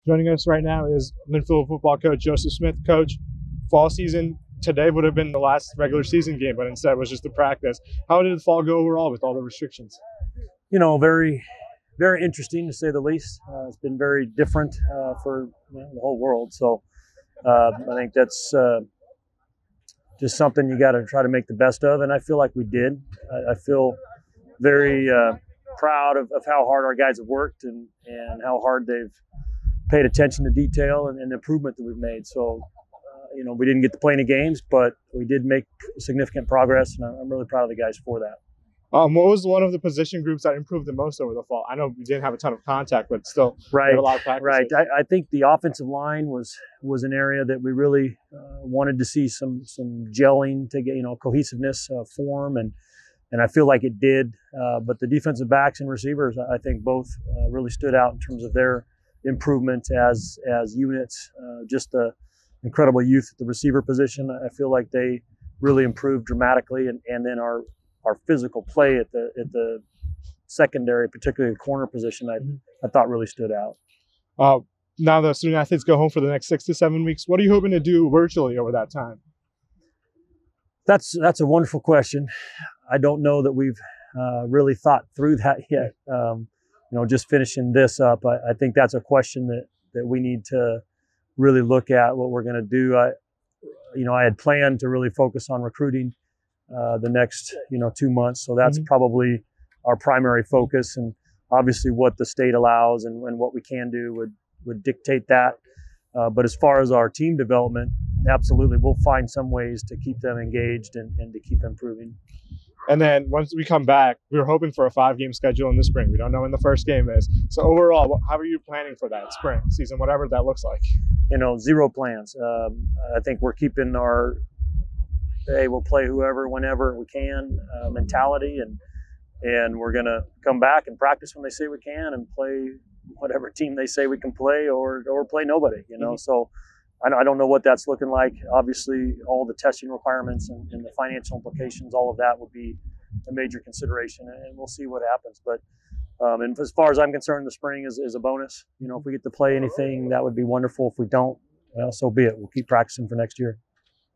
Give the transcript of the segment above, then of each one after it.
Joining us right now is Linfield Football coach Joseph Smith. Coach, fall season today would have been the last regular season game, but instead it was just a practice. How did the fall go overall with all the restrictions? Very, very interesting to say the least. It's been very different for the whole world. So I think that's just something you got to try to make the best of, and I feel like we did. I feel very proud of how hard our guys have worked and how hard they've paid attention to detail and the improvement that we've made. So, we didn't get to play any games, but we did make significant progress, and I'm really proud of the guys for that. What was one of the position groups that improved the most over the fall? I know we didn't have a ton of contact, but still had a lot of practice. Right. I think the offensive line was an area that we really wanted to see some gelling to get cohesiveness form, and I feel like it did. But the defensive backs and receivers, I think both really stood out in terms of their improvement as units. Just the incredible youth at the receiver position. I feel like they really improved dramatically, and then our physical play at the secondary, particularly the corner position, I thought really stood out. Now the student athletes go home for the next 6 to 7 weeks. What are you hoping to do virtually over that time? That's a wonderful question. I don't know that we've really thought through that yet. Just finishing this up, I think that's a question that we need to really look at what we're going to do. I had planned to really focus on recruiting the next 2 months, so that's probably our primary focus, and obviously what the state allows and what we can do would dictate that. But as far as our team development, absolutely, we'll find some ways to keep them engaged and to keep improving. And then once we come back, we were hoping for a 5-game schedule in the spring. We don't know when the first game is. So overall, how are you planning for that spring season, whatever that looks like? Zero plans. I think we're keeping our, hey, we'll play whoever, whenever we can mentality, and we're going to come back and practice when they say we can and play whatever team they say we can play or play nobody, So I don't know what that's looking like. Obviously, all the testing requirements and the financial implications, all of that would be a major consideration, and we'll see what happens. But and as far as I'm concerned, the spring is a bonus. If we get to play anything, that would be wonderful. If we don't, well, so be it. We'll keep practicing for next year.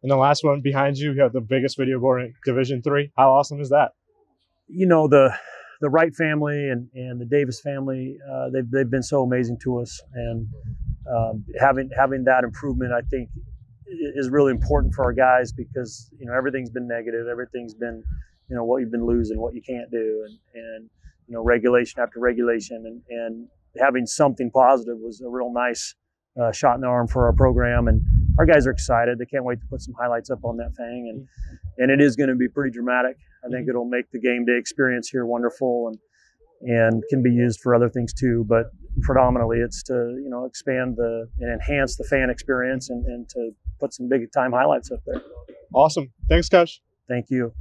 And the last one behind you, you have the biggest video board in Division III. How awesome is that? The Wright family and the Davis family, they've been so amazing to us, and having that improvement, I think, is really important for our guys, because everything's been negative, everything's been what you've been losing, what you can't do, and regulation after regulation, and having something positive was a real nice shot in the arm for our program, and our guys are excited. They can't wait to put some highlights up on that thing, and it is going to be pretty dramatic. I think it'll make the game day experience here wonderful, and can be used for other things too. But predominantly, it's to expand and enhance the fan experience, and to put some big time highlights up there. Awesome. Thanks, Coach. Thank you.